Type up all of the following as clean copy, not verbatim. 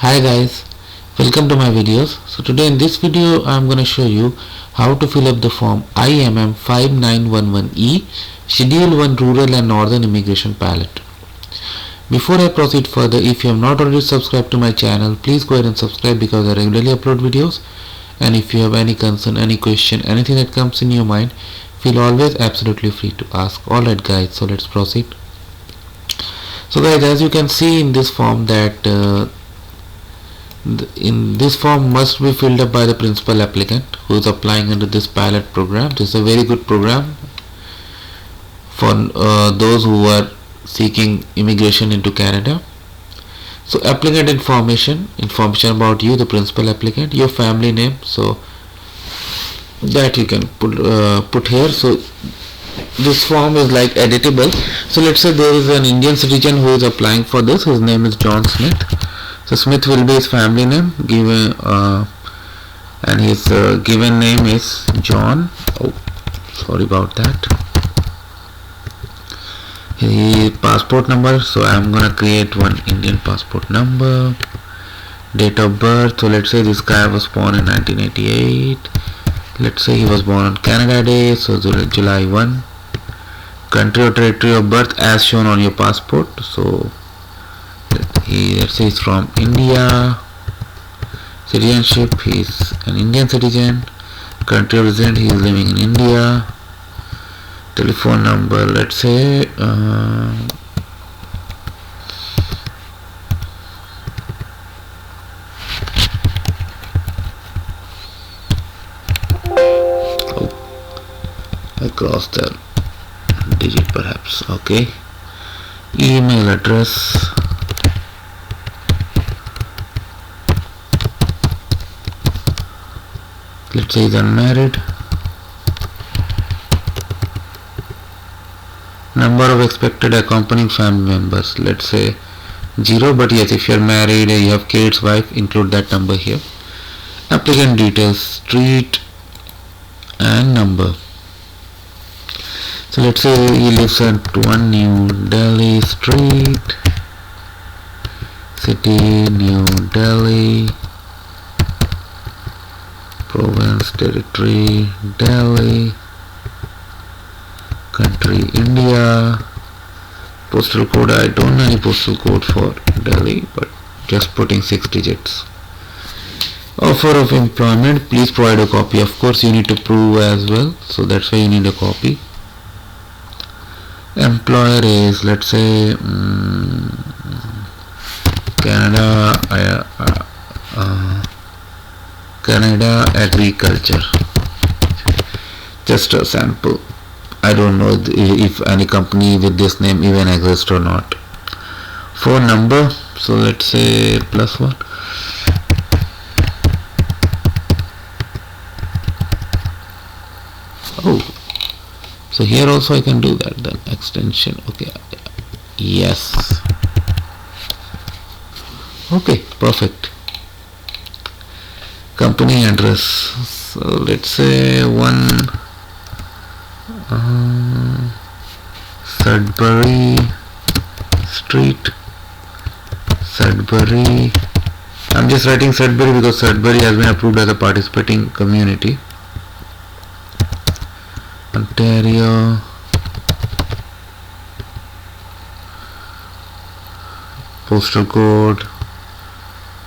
Hi guys, welcome to my videos. So today in this video I am going to show you how to fill up the form Imm5911E Schedule 1 Rural and Northern Immigration Pilot. Before I proceed further, if you have not already subscribed to my channel, please go ahead and subscribe because I regularly upload videos. And if you have any concern, any question, anything that comes in your mind, feel always absolutely free to ask. Alright guys, so let's proceed. So guys, as you can see in this form that in this form must be filled up by the principal applicant who is applying under this pilot program. This is a very good program for those who are seeking immigration into Canada. So applicant information about you, the principal applicant, your family name, so that you can put here. So this form is like editable. So let's say there is an Indian citizen who is applying for this. His name is John Smith. So Smith will be his family name, given and his given name is John. Oh, sorry about that. His passport number. So I am gonna create one Indian passport number. Date of birth. So let's say this guy was born in 1988. Let's say he was born on Canada Day. So July 1. Country or territory of birth as shown on your passport. So let's say he's from India. Citizenship, he is an Indian citizen. Country of residence, he is living in India. Telephone number, let's say oh, I crossed the digit perhaps. Okay. Email address. Let's say he's unmarried. Number of expected accompanying family members. Let's say 0, but yes, if you're married, you have kids, wife, include that number here. Applicant details, street and number. So let's say he lives at 1 New Delhi Street, City, New Delhi, Province, Territory, Delhi, Country, India, postal code, I don't know any postal code for Delhi, but just putting 6 digits. Offer of employment, please provide a copy. Of course you need to prove as well, so that's why you need a copy. Employer is, let's say Canada Agriculture. Just a sample. I don't know if any company with this name even exists or not. Phone number, so let's say +1. Oh, so here also I can do that then. Extension, okay, yes, okay, perfect. Company address, so let's say 1 Sudbury Street, Sudbury. I'm just writing Sudbury because Sudbury has been approved as a participating community. Ontario. Postal code,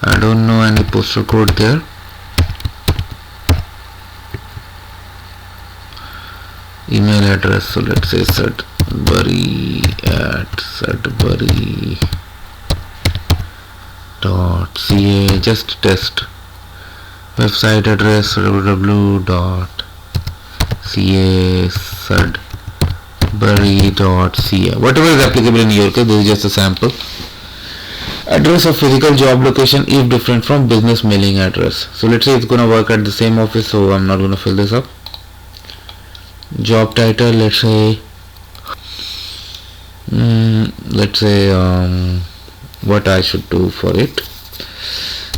I don't know any postal code there. Email address, so let's say sudbury@sudbury.ca, just test. Website address www.ca sudbury.ca, whatever is applicable in your case. This is just a sample. Address of physical job location if different from business mailing address. So let's say it's gonna work at the same office, so I'm not gonna fill this up. Job title, let's say what I should do for it.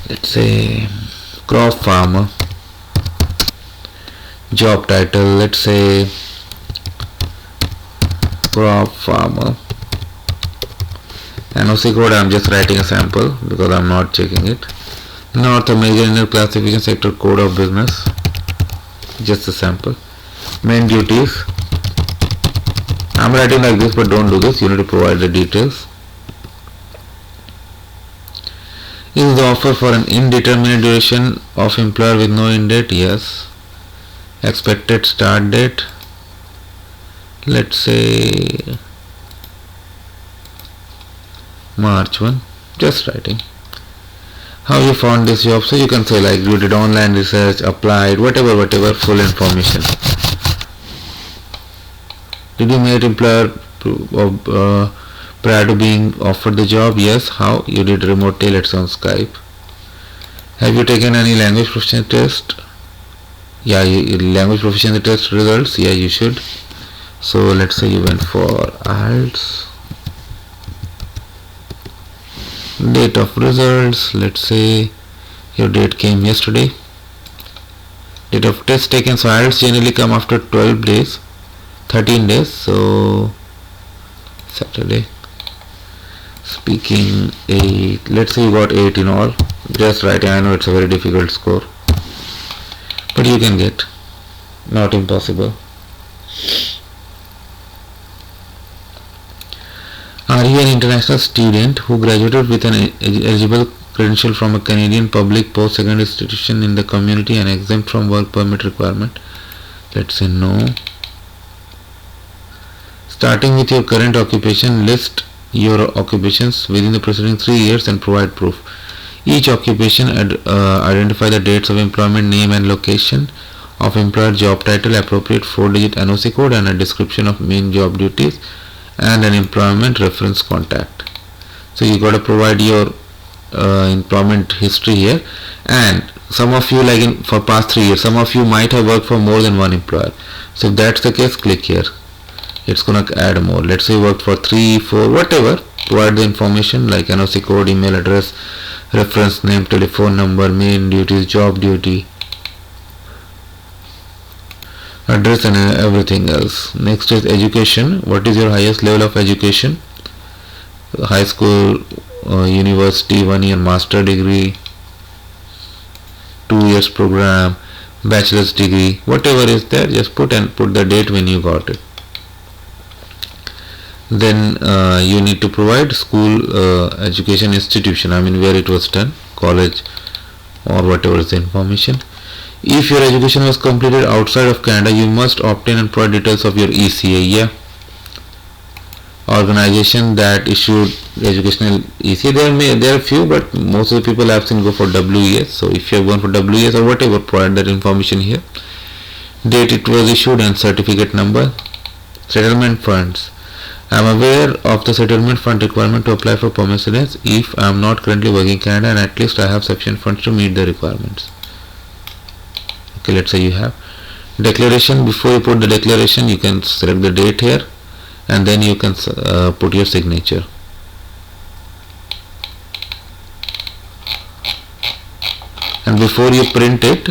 Let's say crop farmer. Job title, let's say crop farmer. NOC code I'm just writing a sample because I'm not checking it. North American Inner Classification Sector Code of Business, just a sample. Main duties, I'm writing like this, but don't do this, you need to provide the details. Is the offer for an indeterminate duration of employer with no end date? Yes. Expected start date, let's say March 1, just writing. How you found this job? So you can say like you did online research, applied, whatever, full information. Did you meet employer prior to being offered the job? Yes. How? You did remotely, let's say on Skype. Have you taken any language proficiency test? Yeah, language proficiency test results, yeah, you should. So let's say you went for IELTS. Date of results, let's say your date came yesterday. Date of test taken, so IELTS generally come after 12 days, 13 days, so Saturday. Speaking 8, let's say you got 8 in all, just writing, I know it's a very difficult score, but you can get, not impossible. Are you an international student who graduated with an eligible credential from a Canadian public post-secondary institution in the community and exempt from work permit requirement? Let's say no. Starting with your current occupation, list your occupations within the preceding 3 years and provide proof. Each occupation identify the dates of employment, name and location of employer, job title, appropriate 4-digit NOC code and a description of main job duties and an employment reference contact. So you got to provide your employment history here, and some of you, like for past 3 years, some of you might have worked for more than one employer. So if that's the case, click here, it's gonna add more. Let's say you worked for 3, 4, whatever. Provide the information like NOC code, email address, reference name, telephone number, main duties, job duty, address and everything else. Next is education. What is your highest level of education? High school, university, 1 year master degree, 2 years program, bachelor's degree, whatever is there, just put the date when you got it. Then you need to provide school, education institution, I mean where it was done, college or whatever is the information. If your education was completed outside of Canada, you must obtain and provide details of your ECA. Yeah. Organization that issued educational ECA. There are few, but most of the people I've seen go for WES. So if you have gone for WES or whatever, provide that information here. Date it was issued and certificate number. Settlement funds. I am aware of the settlement fund requirement to apply for permanent residence if I am not currently working in Canada and at least I have sufficient funds to meet the requirements. Okay, let's say you have declaration. Before you put the declaration, you can select the date here and then you can put your signature. And before you print it,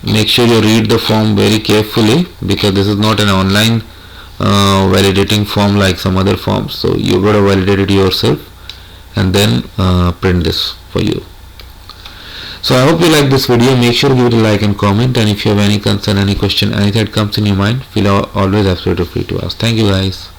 make sure you read the form very carefully because this is not an online validating form like some other forms, so you got to validate it yourself and then print this for you. So I hope you like this video. Make sure to give it a like and comment, and if you have any concern, any question, anything that comes in your mind, feel always absolutely free to ask. Thank you guys.